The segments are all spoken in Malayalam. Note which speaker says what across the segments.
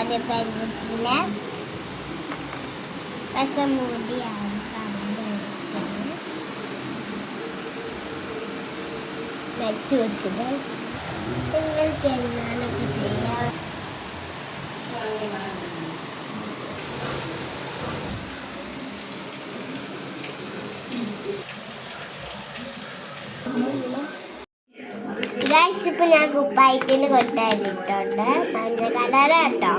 Speaker 1: കൊടുത്തത് പെൺകുട്ടീനെ. പക്ഷെ മുടിയാണ് വെച്ച് വെച്ചത്. നിങ്ങൾക്ക് എന്നാണൊക്കെ ചെയ്യാം. ഇപ്പൊ ഞാൻ കുപ്പായിട്ടിന് കൊടുത്തിട്ടുണ്ട്. മഞ്ഞ കളർ കേട്ടോ.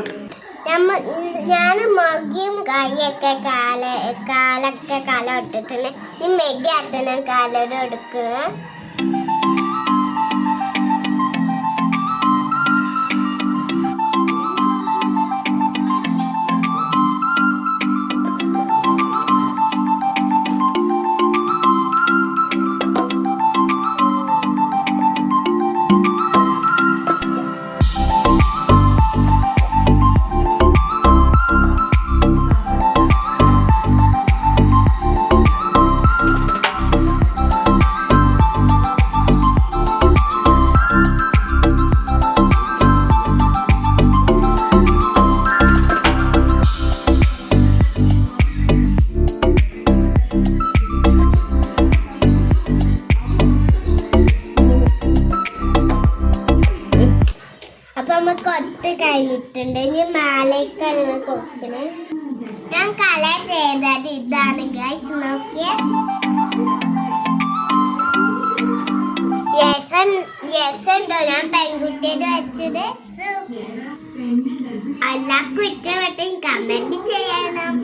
Speaker 1: ഞാൻ മുഖയും കൈയൊക്കെ കാലൊക്കെ കളർ ഇട്ടിട്ടുണ്ട്. ഈ മെഡിയായിട്ട് ഞാൻ കളർ എടുക്കുന്നത്. കൊത്ത് കഴിഞ്ഞിട്ടുണ്ട്. ഇനി മാലയ്ക്കാണ് കൊടുക്കണേ. ഞാൻ കളർ ചെയ്തത് ഇതാണ് ഗൈസ്, നോക്കിയേ. ഉണ്ടോ ഞാൻ പെൺകുട്ടിയത് വെച്ചത്? എല്ലാവർക്കും ഇഷ്ടപ്പെട്ട കമന്റ് ചെയ്യണം.